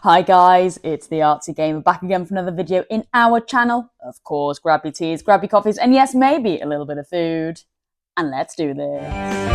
Hi guys, it's the Artsy Gamer back again for another video in our channel. Of course, grab your teas, grab your coffees, and yes, maybe a little bit of food. And let's do this.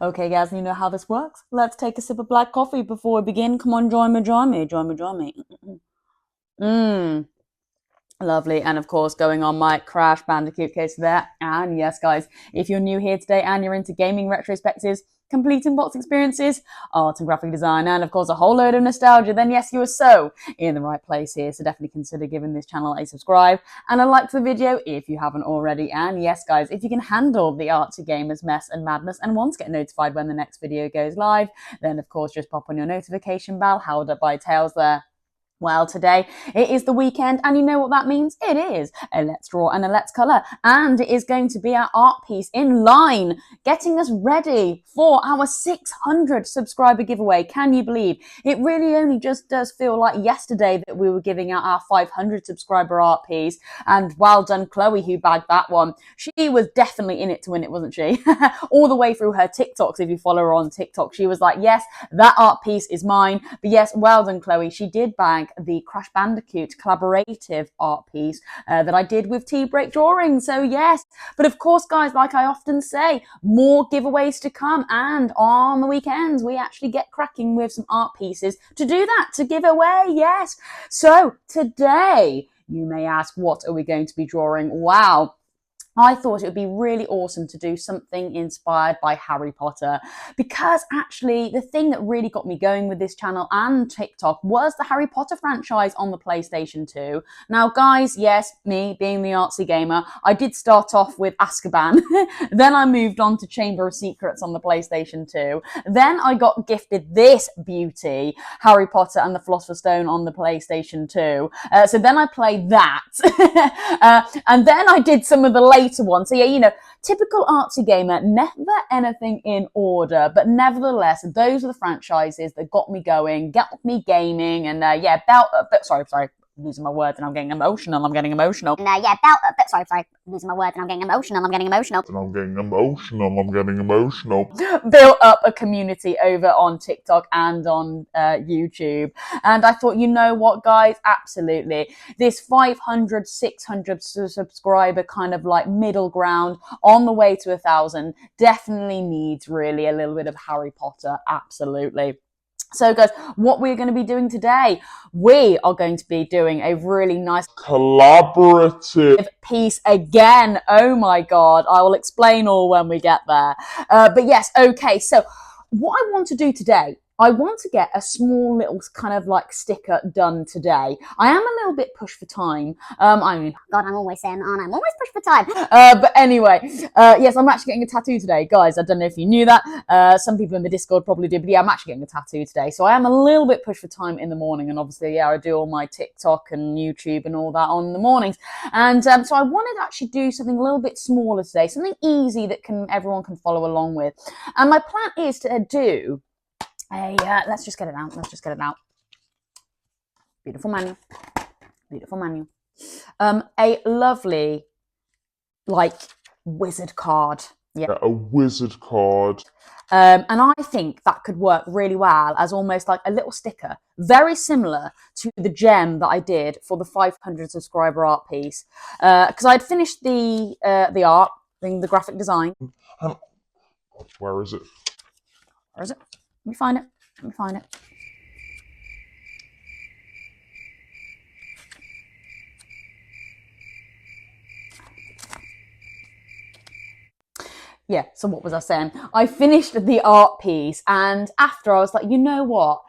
Okay guys, you know how this works. Let's take a sip of black coffee before we begin. Come on, join me. Mmm. Lovely. And of course, going on my Crash Bandicoot case there. And yes, guys, if you're new here today and you're into gaming retrospectives, complete in-box experiences, art and graphic design, and of course a whole load of nostalgia, then yes, you are so in the right place here. So definitely consider giving this channel a subscribe and a like to the video if you haven't already. And yes, guys, if you can handle the Artsy Gamers mess and madness and want to get notified when the next video goes live, then of course just pop on your notification bell, held up by tails there. Well, today it is the weekend, and you know what that means? It is a Let's Draw and a Let's Colour, and it is going to be our art piece in line, getting us ready for our 600 subscriber giveaway. Can you believe? It really only just does feel like yesterday that we were giving out our 500 subscriber art piece, and well done Chloe who bagged that one. She was definitely in it to win it, wasn't she? All the way through her TikToks, if you follow her on TikTok, she was like, yes, that art piece is mine. But yes, well done Chloe, she did bag the Crash Bandicoot collaborative art piece that I did with Tea Break Drawing. So yes, but of course guys, like I often say, more giveaways to come, and on the weekends we actually get cracking with some art pieces to do that, to give away. Yes, so today you may ask, what are we going to be drawing? Wow, I thought it would be really awesome to do something inspired by Harry Potter, because actually the thing that really got me going with this channel and TikTok was the Harry Potter franchise on the PlayStation 2. Now guys, yes, me being the artsy gamer, I did start off with Azkaban, then I moved on to Chamber of Secrets on the PlayStation 2, then I got gifted this beauty, Harry Potter and the Philosopher's Stone on the PlayStation 2, so then I played that, and then I did some of the later one. So yeah, you know, typical artsy gamer, never anything in order, but nevertheless, those are the franchises that got me going, got me gaming, and yeah, sorry, losing my words and I'm getting emotional. Losing my words and I'm getting emotional. Built up a community over on TikTok and on YouTube. And I thought, you know what, guys, absolutely. This 500, 600 subscriber kind of like middle ground on the way to 1,000 definitely needs really a little bit of Harry Potter. Absolutely. So guys, what we're going to be doing today, we are going to be doing a really nice collaborative piece again. Oh my God, I will explain all when we get there. But yes, okay, so what I want to do today, I want to get a small little kind of like sticker done today. I am a little bit pushed for time. I mean, God, I'm always saying, I'm always pushed for time. But anyway, yes, I'm actually getting a tattoo today, guys. I don't know if you knew that. Some people in the Discord probably did, but yeah, I'm actually getting a tattoo today. So I am a little bit pushed for time in the morning, and obviously, yeah, I do all my TikTok and YouTube and all that on the mornings. And so I wanted to actually do something a little bit smaller today, something easy that everyone can follow along with. And my plan is to do let's just get it out. Beautiful manual. A lovely, like, wizard card. Yeah, a wizard card. And I think that could work really well as almost like a little sticker, very similar to the gem that I did for the 500 subscriber art piece. Because I'd finished the art, the graphic design. Where is it? Let me find it. Yeah, so what was I saying? I finished the art piece, and after I was like, you know what?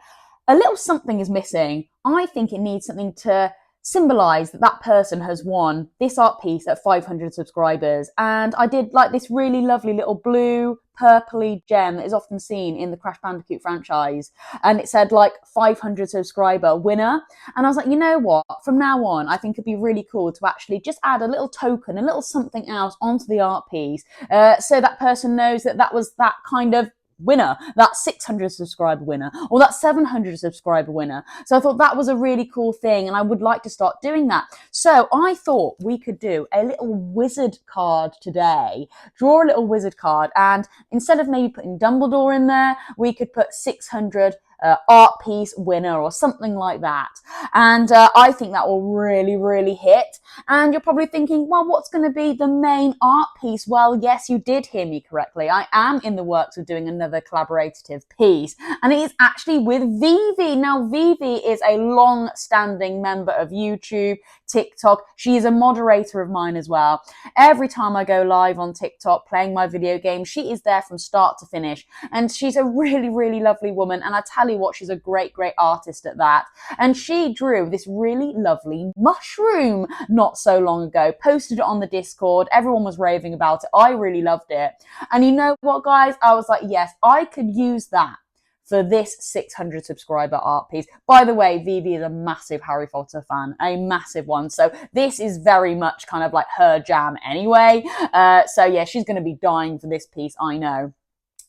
A little something is missing. I think it needs something to symbolise that that person has won this art piece at 500 subscribers. And I did like this really lovely little blue purpley gem that is often seen in the Crash Bandicoot franchise, and it said like 500 subscriber winner. And I was like, you know what, from now on I think it'd be really cool to actually just add a little token, a little something else onto the art piece, so that person knows that that was that kind of winner, that 600 subscriber winner, or that 700 subscriber winner. So I thought that was a really cool thing, and I would like to start doing that. So I thought we could do a little wizard card today, draw a little wizard card, and instead of maybe putting Dumbledore in there, we could put 600 art piece winner or something like that. And I think that will really hit. And you're probably thinking, well, what's going to be the main art piece? Well, yes, you did hear me correctly. I am in the works of doing another collaborative piece, and it is actually with Vivi. Now, Vivi is a long-standing member of YouTube, TikTok. She is a moderator of mine as well. Every time I go live on TikTok playing my video game, she is there from start to finish. And she's a really lovely woman. And I tell you what, she's a great artist at that. And she drew this really lovely mushroom not so long ago, posted it on the Discord. Everyone was raving about it. I really loved it. And you know what, guys? I was like, yes, I could use that for this 600 subscriber art piece. By the way, Vivi is a massive Harry Potter fan, a massive one. So this is very much kind of like her jam anyway. So yeah, she's going to be dying for this piece, I know.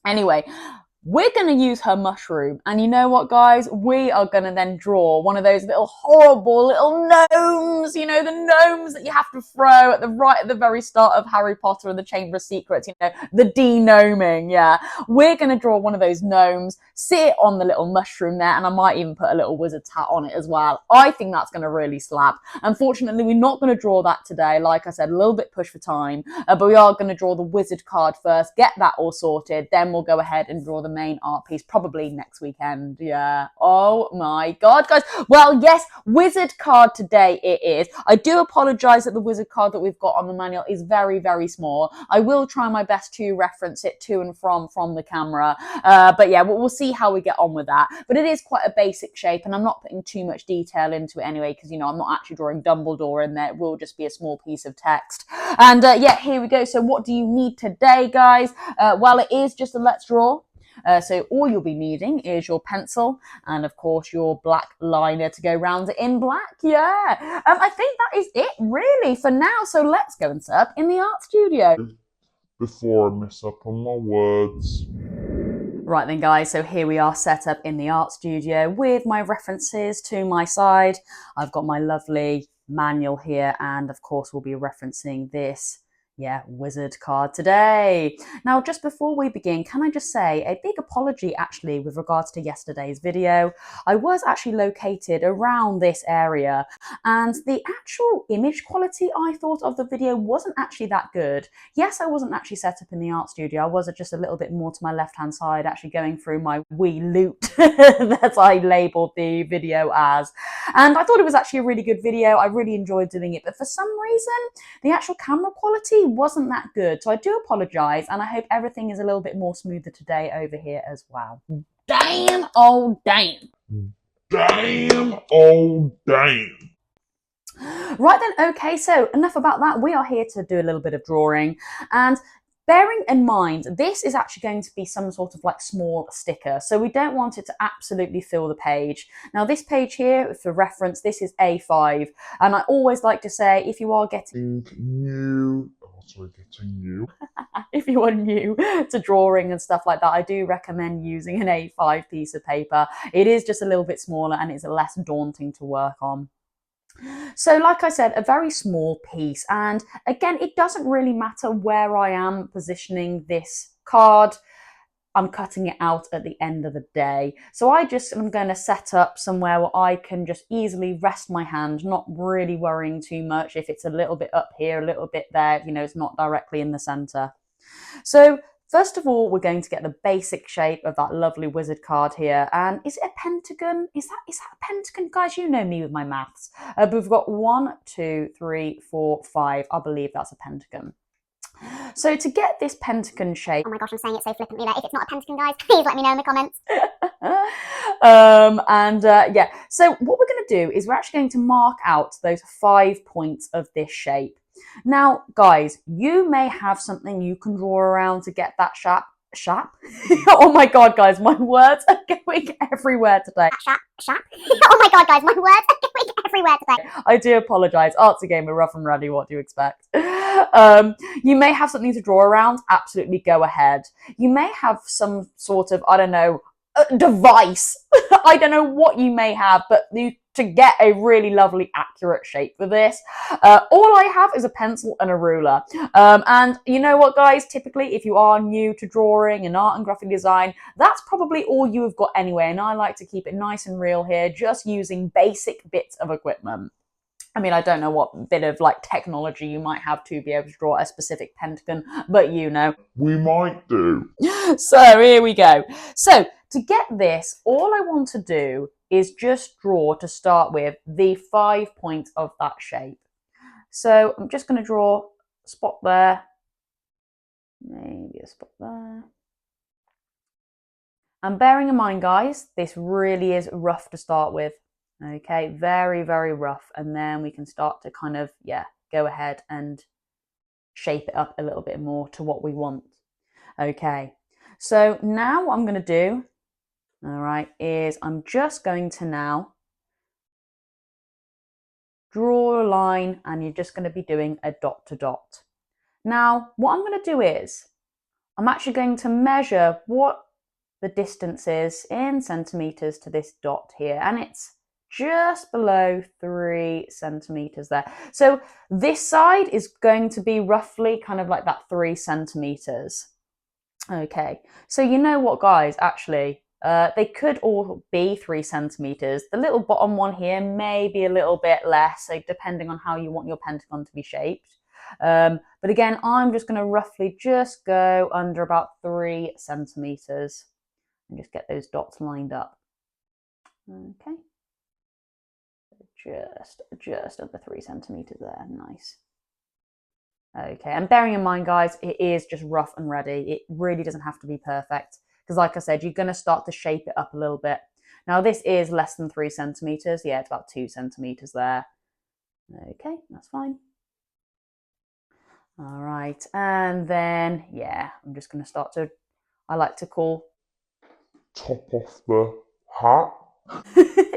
Anyway, we're going to use her mushroom. And you know what, guys? We are going to then draw one of those little horrible little gnomes, you know, the gnomes that you have to throw at the very start of Harry Potter and the Chamber of Secrets, you know, the de-gnoming, yeah. We're going to draw one of those gnomes, sit on the little mushroom there, and I might even put a little wizard's hat on it as well. I think that's going to really slap. Unfortunately, we're not going to draw that today. Like I said, a little bit push for time, but we are going to draw the wizard card first, get that all sorted, then we'll go ahead and draw the main art piece probably next weekend. Yeah. Oh my god, guys. Well, yes, wizard card today it is. I do apologize that the wizard card that we've got on the manual is very small. I will try my best to reference it to and from the camera, but yeah, we'll see how we get on with that. But it is quite a basic shape, and I'm not putting too much detail into it anyway, because, you know, I'm not actually drawing Dumbledore in there. It will just be a small piece of text. And yeah, here we go. So what do you need today, guys? Well, it is just a let's draw. So all you'll be needing is your pencil and, of course, your black liner to go round it in black. Yeah. I think that is it, really, for now. So let's go and set up in the art studio. Before I mess up on my words. Right then, guys, so here we are set up in the art studio with my references to my side. I've got my lovely manual here, and, of course, we'll be referencing this wizard card today. Now, just before we begin, can I just say a big apology actually with regards to yesterday's video. I was actually located around this area, and the actual image quality I thought of the video wasn't actually that good. Yes, I wasn't actually set up in the art studio. I was just a little bit more to my left-hand side, actually going through my wee loot that I labeled the video as. And I thought it was actually a really good video. I really enjoyed doing it, but for some reason, the actual camera quality wasn't that good. So I do apologise, and I hope everything is a little bit more smoother today over here as well. Damn, oh damn. Damn, oh damn. Right then, okay, so enough about that. We are here to do a little bit of drawing, and bearing in mind, this is actually going to be some sort of like small sticker, so we don't want it to absolutely fill the page. Now this page here, for reference, this is A5, and I always like to say, if you are getting new, if you are new to drawing and stuff like that, I do recommend using an A5 piece of paper. It is just a little bit smaller and it's less daunting to work on. So like I said, a very small piece, and again, it doesn't really matter where I am positioning this card. I'm cutting it out at the end of the day. So I just am going to set up somewhere where I can just easily rest my hand, not really worrying too much if it's a little bit up here, a little bit there, you know, it's not directly in the center. So first of all, we're going to get the basic shape of that lovely wizard card here. And is it a pentagon? Is that a pentagon? Guys, you know me with my maths. But we've got 1, 2, 3, 4, 5. I believe that's a pentagon. So to get this pentagon shape... Oh my gosh, I'm saying it so flippantly there. If it's not a pentagon, guys, please let me know in the comments. yeah, so what we're going to do is we're actually going to mark out those 5 points of this shape. Now, guys, you may have something you can draw around to get that shape. Oh my god, guys, my words are going everywhere today. Oh my god, guys, my words are going everywhere today. I do apologise. Art's a game, we're rough and ready. What do you expect? You may have something to draw around. Absolutely go ahead. You may have some sort of, I don't know, device. I don't know what you may have, but to get a really lovely accurate shape for this, all I have is a pencil and a ruler. And you know what, guys, typically if you are new to drawing and art and graphic design, that's probably all you have got anyway, and I like to keep it nice and real here, just using basic bits of equipment. I mean, I don't know what bit of like technology you might have to be able to draw a specific pentagon, but you know. We might do. So here we go. So to get this, all I want to do is just draw, to start with, the 5 points of that shape. So I'm just going to draw a spot there, maybe a spot there. And bearing in mind, guys, this really is rough to start with. Okay, very, very rough. And then we can start to kind of, go ahead and shape it up a little bit more to what we want. Okay, so now what I'm going to do, all right, is I'm just going to now draw a line, and you're just going to be doing a dot to dot. Now, what I'm going to do is I'm actually going to measure what the distance is in centimeters to this dot here, and it's just below 3 centimeters there. So this side is going to be roughly kind of like that 3 centimeters. Okay, so you know what, guys, actually, they could all be 3 centimeters. The little bottom one here may be a little bit less, so depending on how you want your pentagon to be shaped. But again, I'm just going to roughly just go under about 3 centimeters and just get those dots lined up. Okay, just under 3 centimeters there. Nice. Okay, and bearing in mind, guys, it is just rough and ready. It really doesn't have to be perfect, because like I said, you're going to start to shape it up a little bit. Now, this is less than 3 centimeters. Yeah, it's about 2 centimeters there. Okay, that's fine. All right, and then, I'm just going to start to, I like to call... Top off the hat.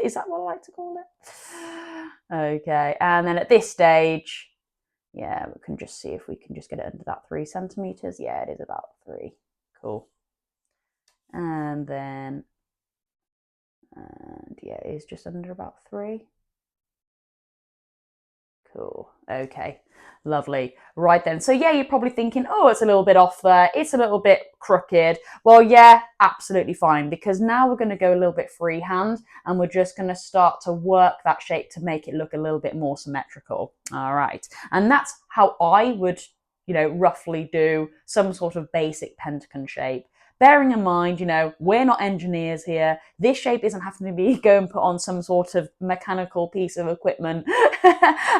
Is that what I like to call it? Okay, and then at this stage, we can just see if we can just get it under that 3 centimeters. Yeah, it is about 3. Cool. And then, it is just under about 3. Cool. Okay. Lovely. Right then. So you're probably thinking, oh, it's a little bit off there. It's a little bit crooked. Well, yeah, absolutely fine, because now we're going to go a little bit freehand, and we're just going to start to work that shape to make it look a little bit more symmetrical. All right. And that's how I would, roughly do some sort of basic pentagon shape. Bearing in mind, we're not engineers here. This shape isn't having to be go and put on some sort of mechanical piece of equipment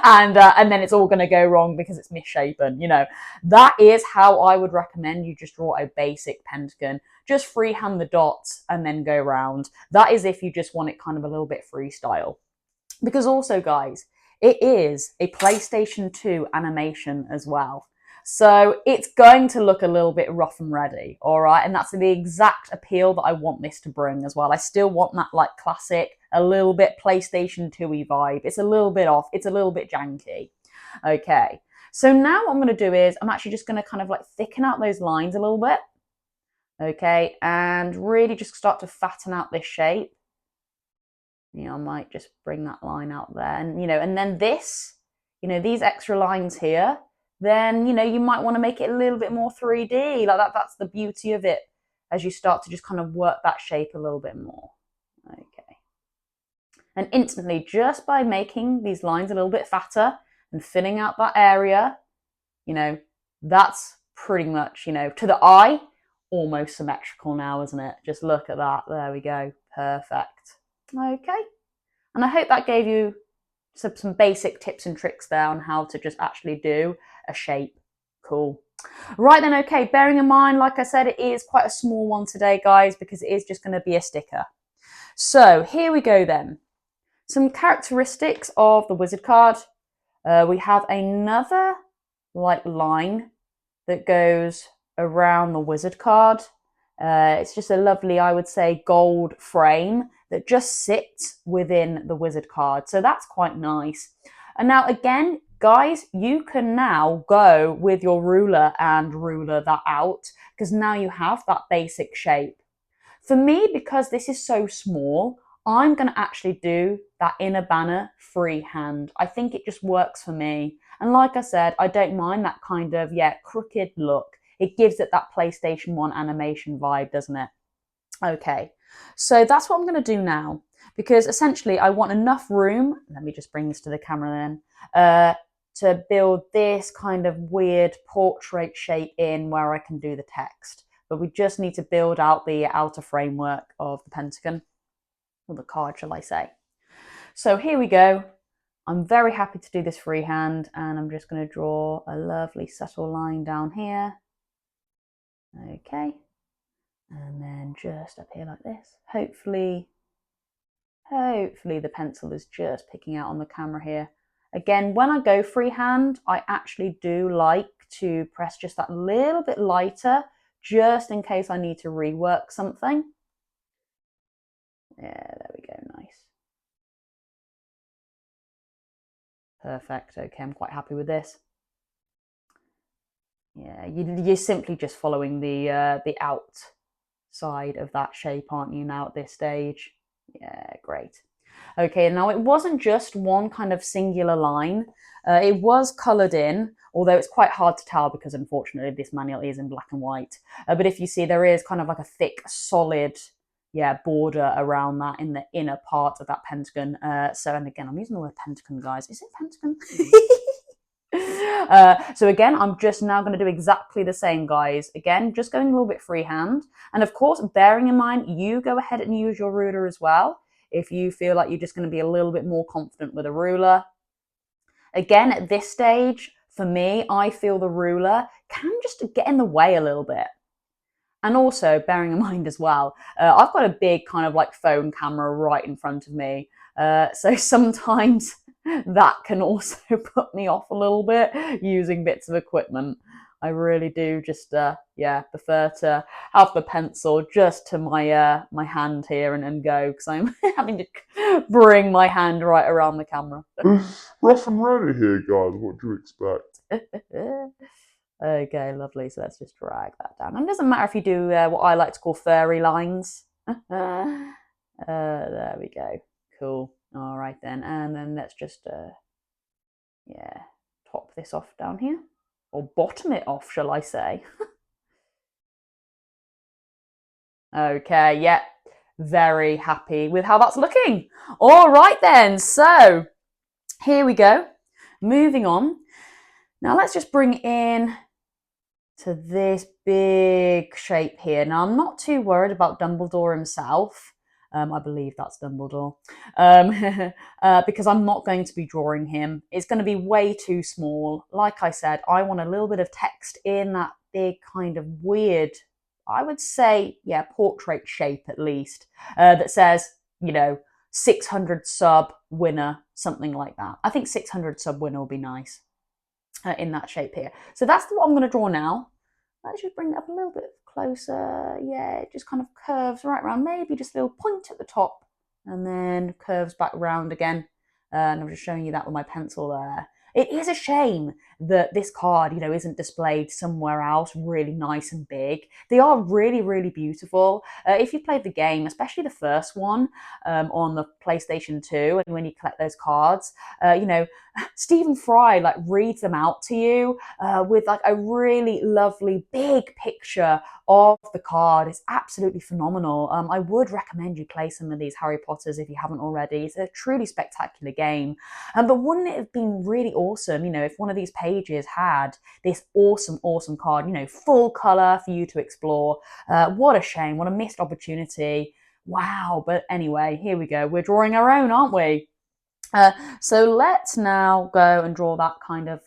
and then it's all going to go wrong because it's misshapen. That is how I would recommend you just draw a basic pentagon. Just freehand the dots and then go round. That is if you just want it kind of a little bit freestyle. Because also, guys, it is a PlayStation 2 animation as well. So it's going to look a little bit rough and ready, all right? And that's the exact appeal that I want this to bring as well. I still want that like classic, a little bit PlayStation 2-y vibe. It's a little bit off. It's a little bit janky. Okay, so now what I'm going to do is I'm actually just going to kind of like thicken out those lines a little bit. Okay, and really just start to fatten out this shape. I might just bring that line out there. And, and then this, these extra lines here, then, you might want to make it a little bit more 3D. Like that. That's the beauty of it, as you start to just kind of work that shape a little bit more. Okay. And instantly, just by making these lines a little bit fatter and filling out that area, that's pretty much, to the eye, almost symmetrical now, isn't it? Just look at that. There we go. Perfect. Okay. And I hope that gave you some basic tips and tricks there on how to just actually do a shape. Cool. Right then, okay, bearing in mind, like I said, it is quite a small one today, guys, because it is just going to be a sticker. So here we go then. some characteristics of the wizard card. We have another like line that goes around the wizard card. It's just a lovely, I would say, gold frame that just sits within the wizard card. So that's quite nice. And now again, guys, you can now go with your ruler and ruler that out because now you have that basic shape. For me, because this is so small, I'm going to actually do that inner banner freehand. I think it just works for me. And like I said, I don't mind that kind of, crooked look. It gives it that PlayStation 1 animation vibe, doesn't it? Okay, so that's what I'm going to do now. Because essentially I want enough room, let me just bring this to the camera then, to build this kind of weird portrait shape in where I can do the text. But we just need to build out the outer framework of the pentagon, or the card, shall I say. So here we go. I'm very happy to do this freehand, and I'm just going to draw a lovely subtle line down here. Okay, and then just up here like this. Hopefully the pencil is just picking out on the camera here. Again, when I go freehand, I actually do like to press just that little bit lighter, just in case I need to rework something. Yeah, there we go, nice. Perfect, okay, I'm quite happy with this. Yeah, you're simply just following the outside of that shape, aren't you, now at this stage? Yeah, great. Okay, now it wasn't just one kind of singular line. It was coloured in, although it's quite hard to tell because unfortunately this manual is in black and white. But if you see, there is kind of like a thick, solid, border around that in the inner part of that pentagon. And again, I'm using the word pentagon, guys. Is it pentagon? So again, I'm just now going to do exactly the same, guys. Again, just going a little bit freehand. And of course, bearing in mind, you go ahead and use your ruler as well if you feel like you're just going to be a little bit more confident with a ruler. Again, at this stage, for me, I feel the ruler can just get in the way a little bit. And also, bearing in mind as well, I've got a big kind of like phone camera right in front of me. So sometimes that can also put me off a little bit using bits of equipment. I really do just, prefer to have the pencil just to my my hand here and go, because I'm having to bring my hand right around the camera. Rough and ready here, guys. What do you expect? Okay, lovely. So let's just drag that down. And it doesn't matter if you do what I like to call furry lines. There we go. Cool. All right then. And then let's just, top this off down here. Or bottom it off, shall I say. Okay, yeah. Very happy with how that's looking. All right then. So here we go. Moving on. Now let's just bring in to this big shape here. Now, I'm not too worried about Dumbledore himself. I believe that's Dumbledore. Because I'm not going to be drawing him. It's going to be way too small. Like I said, I want a little bit of text in that big kind of weird, I would say, portrait shape at least, that says, 600 sub winner, something like that. I think 600 sub winner will be nice. In that shape here. So that's what I'm going to draw now. Let's just bring it up a little bit closer. Yeah, it just kind of curves right around, maybe just a little point at the top and then curves back around again. And I'm just showing you that with my pencil there. It is a shame that this card, isn't displayed somewhere else really nice and big. They are really, really beautiful. If you played the game, especially the first one on the PlayStation 2, and when you collect those cards, Stephen Fry like reads them out to you with like a really lovely big picture of the card. It's absolutely phenomenal. I would recommend you play some of these Harry Potters if you haven't already. It's a truly spectacular game. But wouldn't it have been really awesome, if one of these pages had this awesome, awesome card, full colour for you to explore? What a shame, what a missed opportunity. Wow, but anyway, here we go. We're drawing our own, aren't we? So let's now go and draw that kind of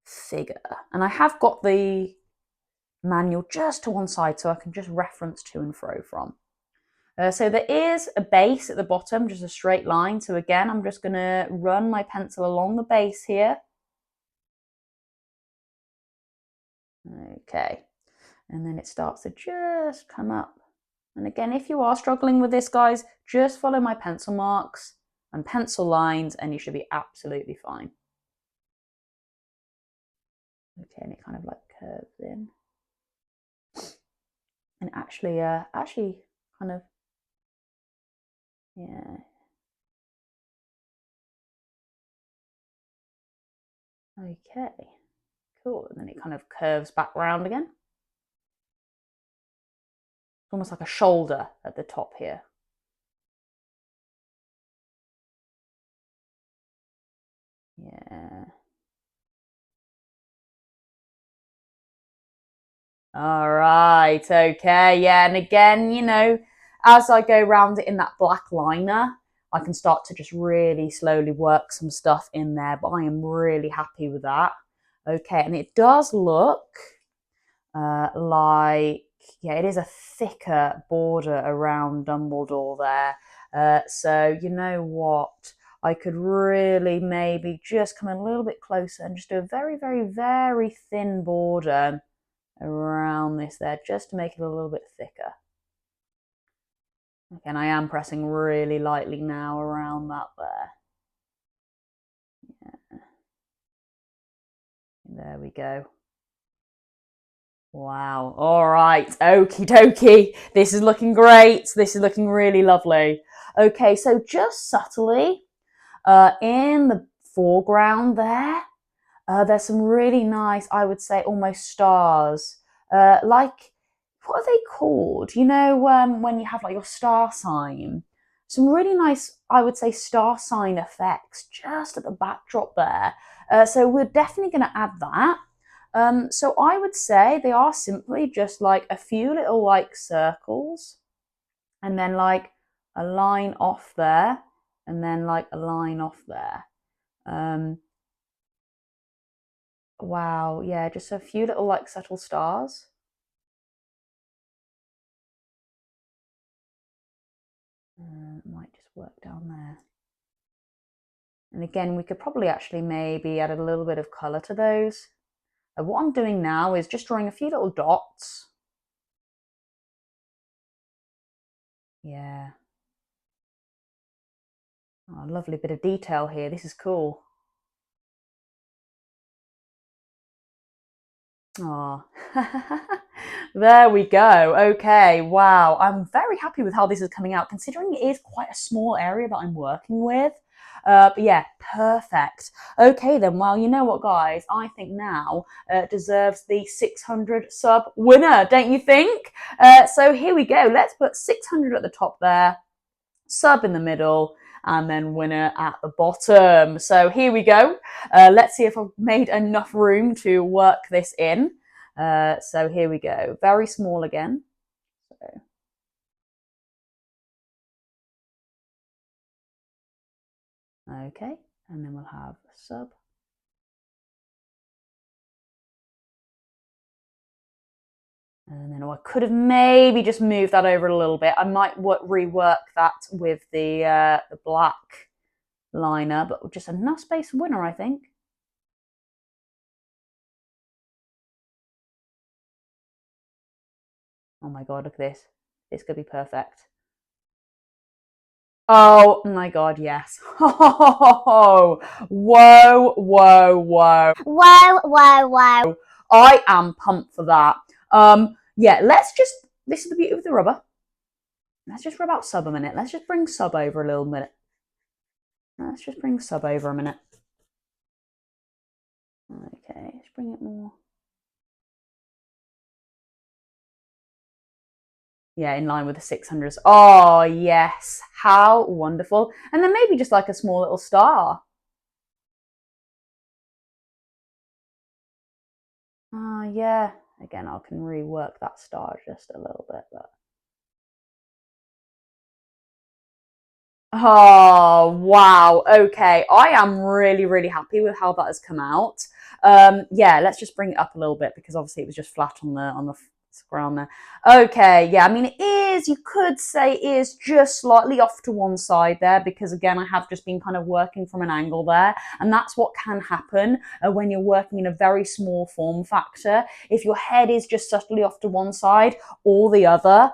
figure. And I have got the manual just to one side so I can just reference to and fro from. So there is a base at the bottom, just a straight line. So again, I'm just going to run my pencil along the base here. Okay, and then it starts to just come up. And again, if you are struggling with this, guys, just follow my pencil marks and pencil lines and you should be absolutely fine. Okay, and it kind of like curves in. And actually kind of, yeah. Okay, cool. And then it kind of curves back round again. It's almost like a shoulder at the top here. Yeah. All right, okay, yeah. And again, you know, as I go around it in that black liner, I can start to just really slowly work some stuff in there, but I am really happy with that. Okay, and it does look like, yeah, it is a thicker border around Dumbledore there. So you know what? I could really maybe just come a little bit closer and just do a very, very, very thin border around this there, just to make it a little bit thicker. Okay, and I am pressing really lightly now around that there. Yeah. There we go. Wow. All right. Okie dokie. This is looking great. This is looking really lovely. Okay, so just subtly in the foreground there, there's some really nice, I would say, almost stars. Like, what are they called? You know, when you have like your star sign. Some really nice, I would say, star sign effects just at the backdrop there. So we're definitely going to add that. So I would say they are simply just like a few little like circles and then like a line off there and then like a line off there. Wow, yeah, just a few little like subtle stars. Might just work down there. And again, we could probably actually maybe add a little bit of colour to those. What I'm doing now is just drawing a few little dots. Yeah. Oh, lovely bit of detail here. This is cool. Oh, there we go. Okay, wow. I'm very happy with how this is coming out, considering it is quite a small area that I'm working with. But yeah, perfect. Okay, then. Well, you know what, guys? I think now deserves the 600 sub winner, don't you think? So here we go. Let's put 600 at the top there, sub in the middle, and then winner at the bottom. So here we go. Let's see if I've made enough room to work this in. So here we go. Very small again. So. Okay, and then we'll have sub. And then I could have maybe just moved that over a little bit. I might rework that with the black liner, but just enough space for winner, I think. Oh my god, look at this. This could be perfect. Oh my god, yes. Oh, whoa, whoa, whoa. Whoa, whoa, whoa. I am pumped for that. Yeah, this is the beauty of the rubber. Let's just rub out sub a minute. Let's just bring sub over a little minute. Let's just bring sub over a minute. Okay, let's bring it more. Yeah, in line with the 600s. Oh, yes. How wonderful. And then maybe just like a small little star. Oh, yeah. Again, I can rework that star just a little bit. But... oh, wow. Okay. I am really, really happy with how that has come out. Yeah, let's just bring it up a little bit because obviously it was just flat on the around there. Okay, yeah, I mean, it is, you could say it is just slightly off to one side there because, again, I have just been kind of working from an angle there. And that's what can happen when you're working in a very small form factor. If your head is just subtly off to one side or the other,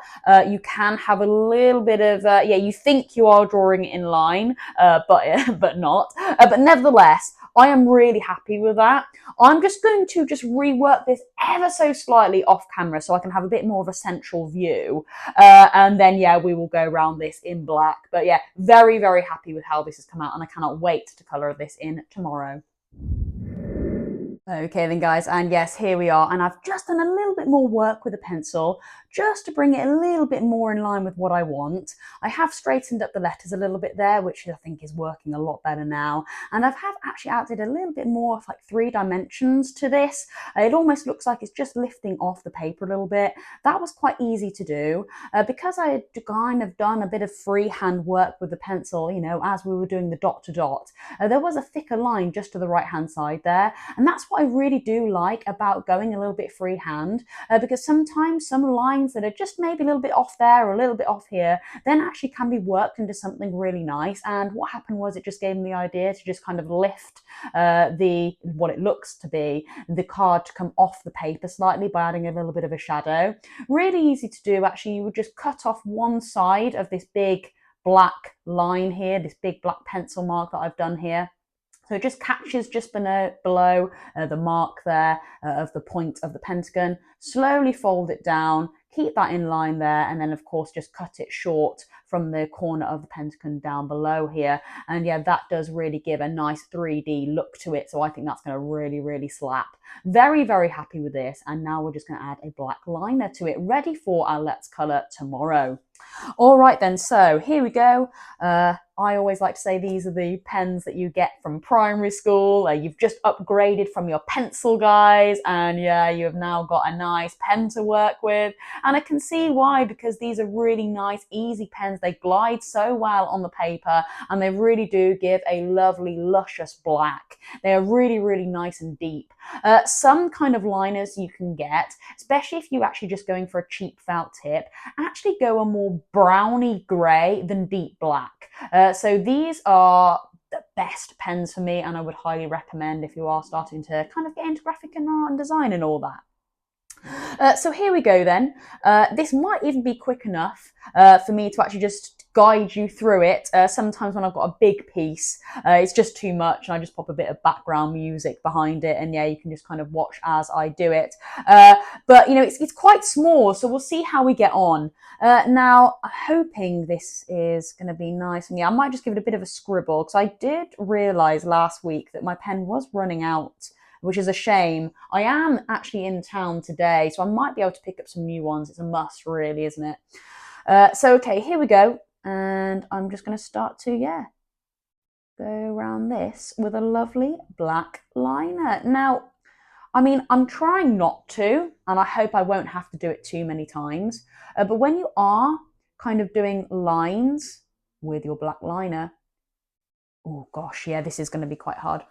you can have a little bit of, yeah, you think you are drawing it in line, but not. But nevertheless, I am really happy with that. I'm just going to just rework this ever so slightly off camera so I can have a bit more of a central view. And then, yeah, we will go around this in black. But yeah, very, very happy with how this has come out and I cannot wait to colour this in tomorrow. Okay then guys, and yes, here we are, and I've just done a little bit more work with the pencil just to bring it a little bit more in line with what I want. I have straightened up the letters a little bit there, which I think is working a lot better now, and I've actually added a little bit more of like 3 dimensions to this. It almost looks like it's just lifting off the paper a little bit. That was quite easy to do because I had kind of done a bit of freehand work with the pencil, you know, as we were doing the dot to dot. There was a thicker line just to the right hand side there, and that's what I really do like about going a little bit freehand, because sometimes some lines that are just maybe a little bit off there or a little bit off here then actually can be worked into something really nice. And what happened was it just gave me the idea to just kind of lift what it looks to be the card to come off the paper slightly by adding a little bit of a shadow. Really easy to do actually. You would just cut off one side of this big black line here, this big black pencil mark that I've done here. So it just catches just below the mark there of the point of the pentagon. Slowly fold it down, keep that in line there, and then of course just cut it short from the corner of the pentagon down below here. And yeah, that does really give a nice 3D look to it. So I think that's going to really, really slap. Very, very happy with this. And now we're just going to add a black liner to it, ready for our Let's Colour tomorrow. All right then, so here we go. I always like to say these are the pens that you get from primary school. You've just upgraded from your pencil, guys, and yeah, you have now got a nice pen to work with. And I can see why, because these are really nice, easy pens. They glide so well on the paper, and they really do give a lovely, luscious black. They are really, really nice and deep. Some kind of liners you can get, especially if you're actually just going for a cheap felt tip, actually go a more browny grey than deep black. So these are the best pens for me, and I would highly recommend if you are starting to kind of get into graphic and art and design and all that. So here we go then. This might even be quick enough for me to actually just guide you through it. Sometimes when I've got a big piece, it's just too much and I just pop a bit of background music behind it, and yeah, you can just kind of watch as I do it. But you know, it's quite small, so we'll see how we get on. Now, I'm hoping this is going to be nice, and yeah, I might just give it a bit of a scribble, because I did realise last week that my pen was running out, which is a shame. I am actually in town today, so I might be able to pick up some new ones. It's a must, really, isn't it? So, okay, here we go. And I'm just going to start to, yeah, go around this with a lovely black liner. Now, I mean, I'm trying not to, and I hope I won't have to do it too many times. But when you are kind of doing lines with your black liner, oh gosh, yeah, this is going to be quite hard.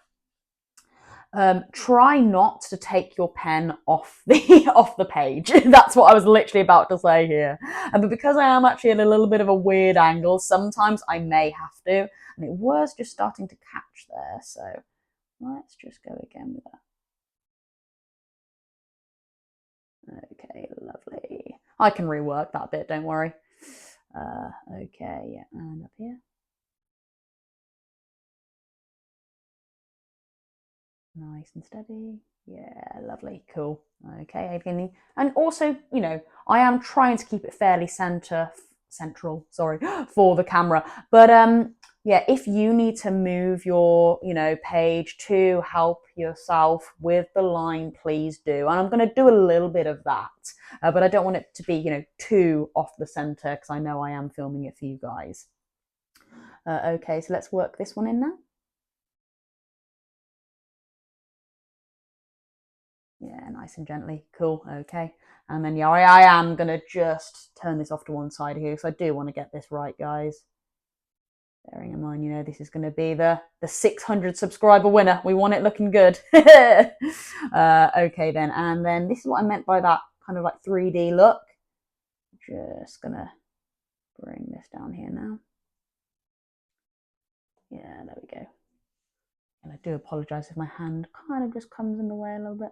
Try not to take your pen off the page. That's what I was literally about to say here. But because I am actually at a little bit of a weird angle, sometimes I may have to. And it was just starting to catch there. So let's just go again with that. Okay, lovely. I can rework that bit, don't worry. Okay, yeah, and up here. Nice and steady. Yeah, lovely, cool. Okay, and also, you know, I am trying to keep it fairly central, sorry, for the camera. But yeah, if you need to move your, you know, page to help yourself with the line, please do. And I'm going to do a little bit of that, but I don't want it to be, you know, too off the center, because I know I am filming it for you guys. Okay, so let's work this one in now. Yeah, nice and gently. Cool. Okay. And then, yeah, I am going to just turn this off to one side here, because I do want to get this right, guys. Bearing in mind, you know, this is going to be the 600 subscriber winner. We want it looking good. Okay, then. And then this is what I meant by that kind of like 3D look. Just gonna bring this down here now. Yeah, there we go. And I do apologize if my hand kind of just comes in the way a little bit.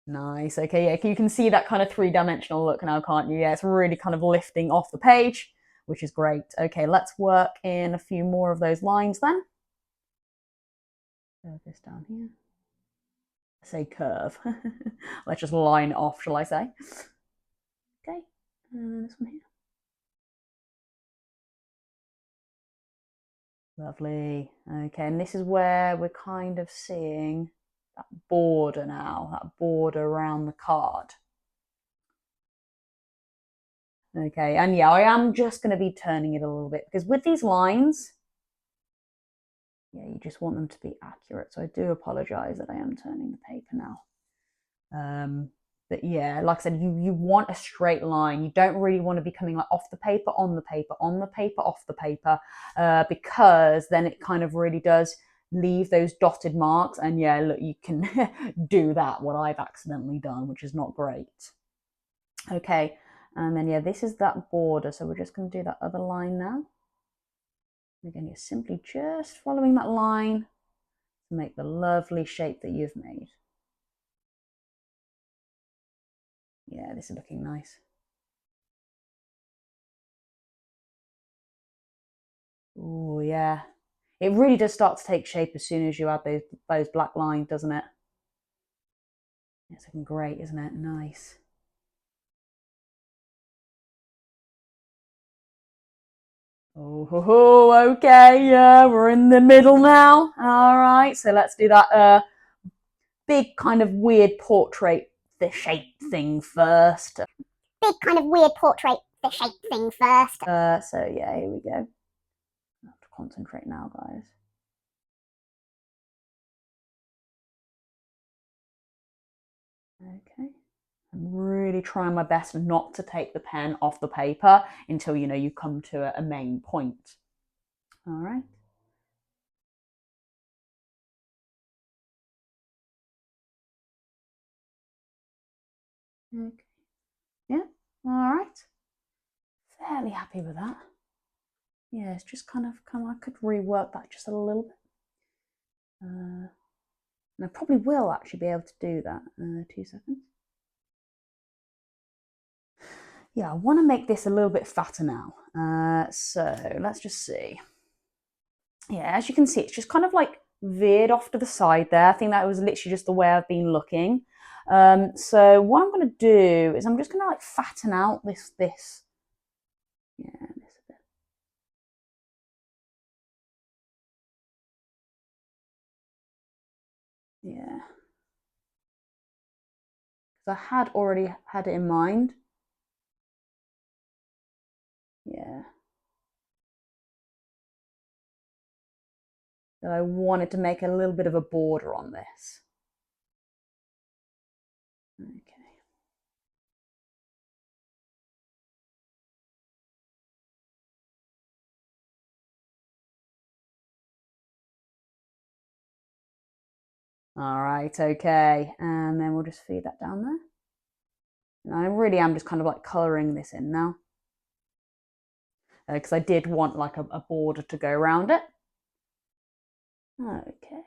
Nice. Okay, yeah, you can see that kind of three-dimensional look now, can't you? Yeah, it's really kind of lifting off the page, which is great. Okay, let's work in a few more of those lines then. Curve this down here. I say curve. Let's just line it off, shall I say? Okay, and this one here. Lovely. Okay, and this is where we're kind of seeing that border now, that border around the card. Okay, and yeah, I am just going to be turning it a little bit because with these lines, yeah, you just want them to be accurate. So I do apologize that I am turning the paper now. But yeah, like I said, you want a straight line. You don't really want to be coming like off the paper, on the paper, on the paper, off the paper, because then it kind of really does leave those dotted marks. And yeah, look, you can do that, what I've accidentally done, which is not great. Okay, and then yeah, this is that border. So we're just going to do that other line now. Again, you're simply just following that line to make the lovely shape that you've made. Yeah, this is looking nice. Oh yeah, it really does start to take shape as soon as you add those black lines, doesn't it? It's looking great, isn't it? Nice. Oh, okay, yeah, we're in the middle now. All right, so let's do that big kind of weird portrait, the shape thing first. Big kind of weird portrait, the shape thing first. So yeah, here we go. I have to concentrate now, guys. Okay. I'm really trying my best not to take the pen off the paper until, you know, you come to a main point. All right. Okay. Yeah. All right. Fairly happy with that. Yeah, it's just kind of I could rework that just a little bit. And I probably will actually be able to do that. 2 seconds. Yeah, I want to make this a little bit fatter now. So let's just see. Yeah, as you can see, it's just kind of like veered off to the side there. I think that was literally just the way I've been looking. So what I'm going to do is I'm just going to like fatten out this. Yeah, this a bit. Yeah. Because I had already had it in mind. Yeah. That I wanted to make a little bit of a border on this. Okay. All right, okay. And then we'll just feed that down there. And I really am just kind of like colouring this in now. Because I did want like a border to go around it. Okay.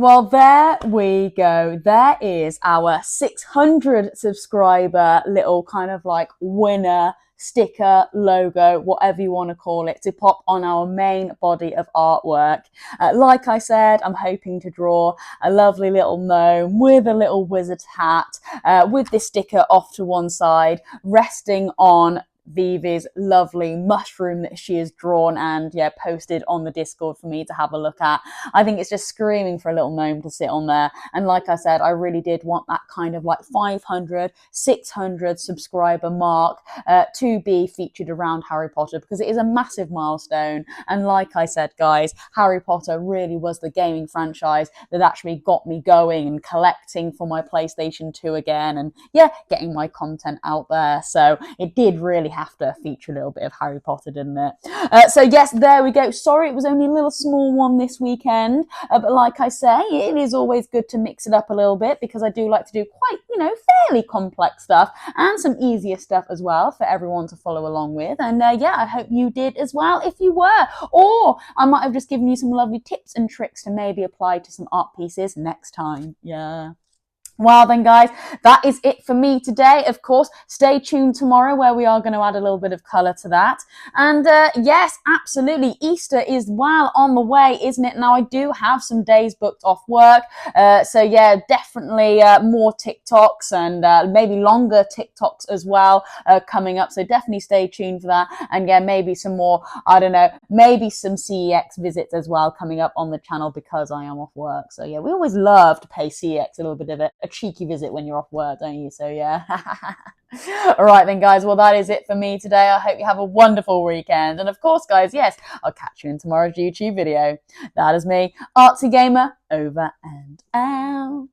Well, there we go. There is our 600 subscriber little kind of like winner sticker, logo, whatever you want to call it, to pop on our main body of artwork. Like I said, I'm hoping to draw a lovely little gnome with a little wizard hat, with this sticker off to one side, resting on Vivi's lovely mushroom that she has drawn and posted on the Discord for me to have a look at. I think it's just screaming for a little gnome to sit on there. And like I said, I really did want that kind of like 500, 600 subscriber mark to be featured around Harry Potter, because it is a massive milestone. And like I said, guys, Harry Potter really was the gaming franchise that actually got me going and collecting for my PlayStation 2 again, and getting my content out there. So it did really have to feature a little bit of Harry Potter, didn't it? So yes, there we go. Sorry it was only a little small one this weekend, but like I say, it is always good to mix it up a little bit, because I do like to do quite, fairly complex stuff and some easier stuff as well for everyone to follow along with. And I hope you did as well if you were, or I might have just given you some lovely tips and tricks to maybe apply to some art pieces next time. Well then, guys, that is it for me today. Of course, stay tuned tomorrow where we are going to add a little bit of colour to that. And yes, absolutely, Easter is well on the way, isn't it? Now, I do have some days booked off work. So definitely more TikToks and maybe longer TikToks as well coming up. So definitely stay tuned for that. And maybe some more, I don't know, maybe some CEX visits as well coming up on the channel, because I am off work. So we always love to pay CEX a little bit of a cheeky visit when you're off work, don't you? So all right then, guys, well, that is it for me today. I hope you have a wonderful weekend, and of course, guys, yes, I'll catch you in tomorrow's YouTube video. That is me, Artsy Gamer, over and out.